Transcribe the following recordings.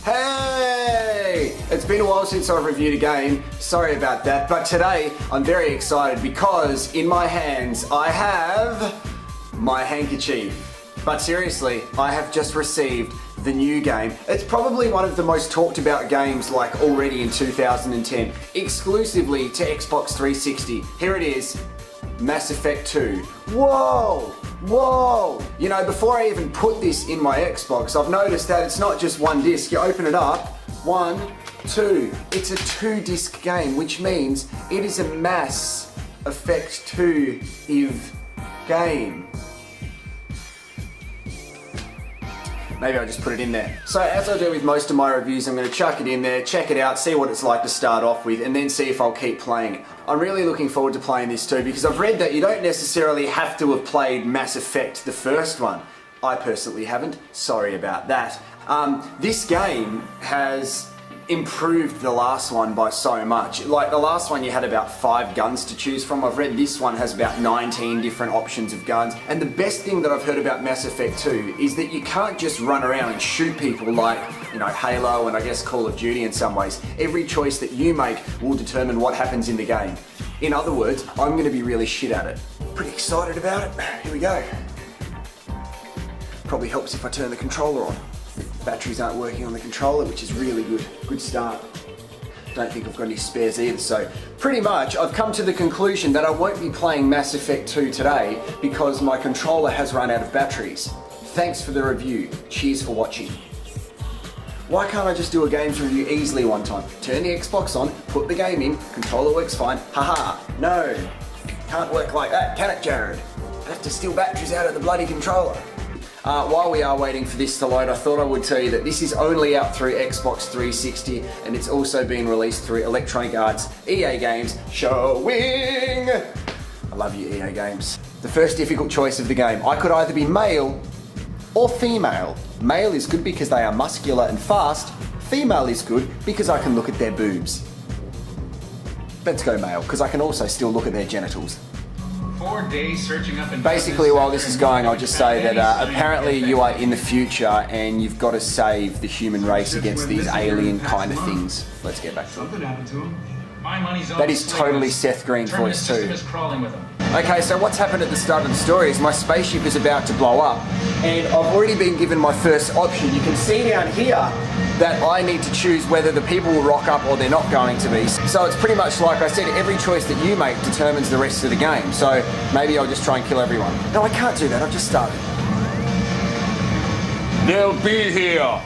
Hey! It's been a while since I've reviewed a game, sorry about that, but today I'm very excited because in my hands I have my handkerchief. But seriously, I have just received the new game. It's probably one of the most talked about games like already in 2010, exclusively to Xbox 360. Here it is, Mass Effect 2. Whoa! Whoa! You know, before I even put this in my Xbox, I've noticed that it's not just one disc. You open it up, 1, 2. It's a 2-disc game, which means it is a Mass Effect 2 IV game. Maybe I'll just put it in there. So as I do with most of my reviews, I'm going to chuck it in there, check it out, see what it's like to start off with, and then see if I'll keep playing it. I'm really looking forward to playing this too, because I've read that you don't necessarily have to have played Mass Effect, the first one. I personally haven't, sorry about that. This game has improved the last one by so much. Like the last one you had about 5 guns to choose from. I've read this one has about 19 different options of guns. And the best thing that I've heard about Mass Effect 2 is that you can't just run around and shoot people like, you know, Halo and I guess Call of Duty in some ways. Every choice that you make will determine what happens in the game. In other words, I'm going to be really shit at it. Pretty excited about it. Here we go. Probably helps if I turn the controller on. Batteries aren't working on the controller, which is really good. Good start. Don't think I've got any spares either, so pretty much I've come to the conclusion that I won't be playing Mass Effect 2 today because my controller has run out of batteries. Thanks for the review. Cheers for watching. Why can't I just do a games review easily one time? Turn the Xbox on, put the game in, controller works fine. Haha. No. Can't work like that, can it, Jarrod? I have to steal batteries out of the bloody controller. While we are waiting for this to load, I thought I would tell you that this is only out through Xbox 360 and it's also been released through Electronic Arts EA Games Showing. I love you, EA Games. The first difficult choice of the game. I could either be male or female. Male is good because they are muscular and fast. Female is good because I can look at their boobs. Let's go male, because I can also still look at their genitals. 4 days searching up and basically, while this is going, I'll just say that apparently you are in the future and you've got to save the human race against these alien kind of things. Let's get back to it. Something happened to him. My money's on That is totally Seth Green's voice too. Is crawling with him. Okay, so what's happened at the start of the story is my spaceship is about to blow up and I've already been given my first option. You can see down here that I need to choose whether the people will rock up or they're not going to be. So it's pretty much like I said, every choice that you make determines the rest of the game. So maybe I'll just try and kill everyone. No, I can't do that, I've just started. They'll be here.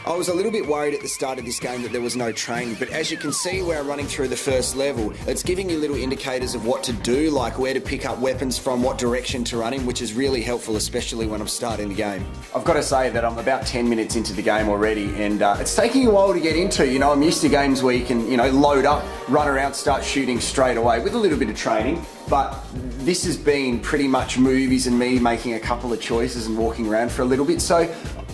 I was a little bit worried at the start of this game that there was no training, but as you can see where I'm running through the first level, it's giving you little indicators of what to do, like where to pick up weapons from, what direction to run in, which is really helpful, especially when I'm starting the game. I've got to say that I'm about 10 minutes into the game already, and it's taking a while to get into. You know, I'm used to games where you can, you know, load up, run around, start shooting straight away with a little bit of training, but this has been pretty much movies and me making a couple of choices and walking around for a little bit, so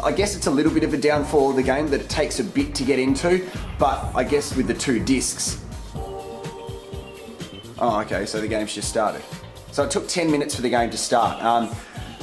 I guess it's a little bit of a downfall of the game that it takes a bit to get into, but I guess with the 2 discs. Oh, okay, so the game's just started. So it took 10 minutes for the game to start.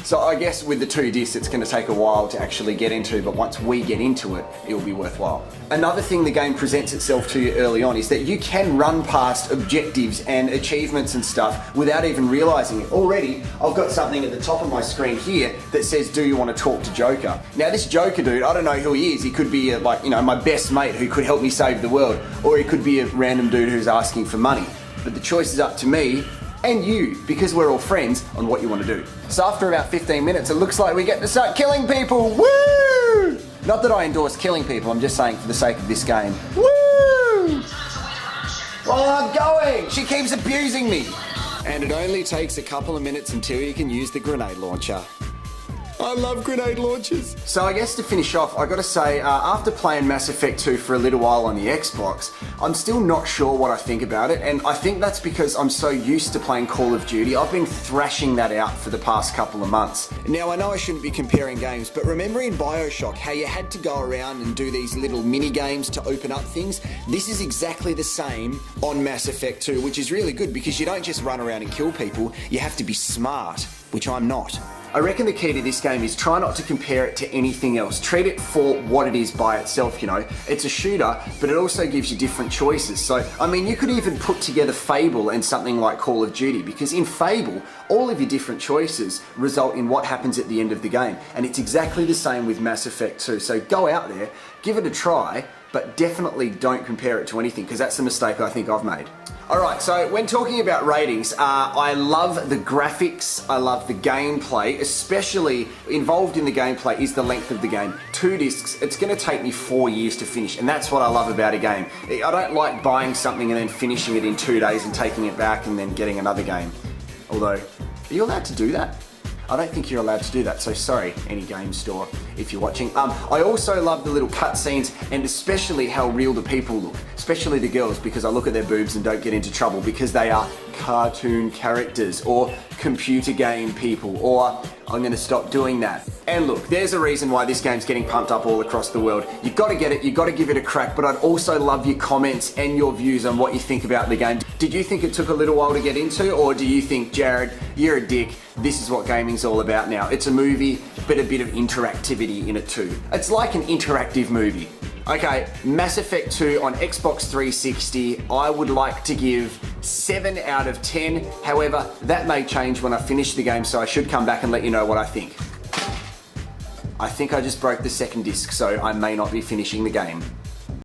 So I guess with the 2 discs it's going to take a while to actually get into, but once we get into it, it'll be worthwhile. Another thing the game presents itself to you early on is that you can run past objectives and achievements and stuff without even realising it. Already, I've got something at the top of my screen here that says, do you want to talk to Joker? Now this Joker dude, I don't know who he is. He could be like, you know, my best mate who could help me save the world, or he could be a random dude who's asking for money. But the choice is up to me and you, because we're all friends, on what you want to do. So after about 15 minutes, it looks like we get to start killing people. Woo! Not that I endorse killing people, I'm just saying for the sake of this game. Woo! Well, I'm going! She keeps abusing me! And it only takes a couple of minutes until you can use the grenade launcher. I love grenade launchers. So I guess to finish off, I gotta say, after playing Mass Effect 2 for a little while on the Xbox, I'm still not sure what I think about it, and I think that's because I'm so used to playing Call of Duty. I've been thrashing that out for the past couple of months. Now I know I shouldn't be comparing games, but remember in BioShock how you had to go around and do these little mini games to open up things? This is exactly the same on Mass Effect 2, which is really good because you don't just run around and kill people, you have to be smart, which I'm not. I reckon the key to this game is try not to compare it to anything else. Treat it for what it is by itself, you know. It's a shooter, but it also gives you different choices. So, I mean, you could even put together Fable and something like Call of Duty, because in Fable, all of your different choices result in what happens at the end of the game. And it's exactly the same with Mass Effect 2. So go out there, give it a try, but definitely don't compare it to anything, because that's the mistake I think I've made. Alright, so when talking about ratings, I love the graphics, I love the gameplay, especially involved in the gameplay is the length of the game. 2 discs, it's going to take me 4 years to finish, and that's what I love about a game. I don't like buying something and then finishing it in 2 days and taking it back and then getting another game. Although, are you allowed to do that? I don't think you're allowed to do that, so sorry, any game store, if you're watching. I also love the little cutscenes, and especially how real the people look, especially the girls, because I look at their boobs and don't get into trouble because they are cartoon characters or computer game people, or I'm going to stop doing that. And look, there's a reason why this game's getting pumped up all across the world. You've got to get it, you've got to give it a crack, but I'd also love your comments and your views on what you think about the game. Did you think it took a little while to get into, or do you think, Jarrod, you're a dick, this is what gaming's all about now? It's a movie, but a bit of interactivity in it too. It's like an interactive movie. Okay, Mass Effect 2 on Xbox 360, I would like to give 7 out of 10. However, that may change when I finish the game, so I should come back and let you know what I think. I think I just broke the second disc, so I may not be finishing the game.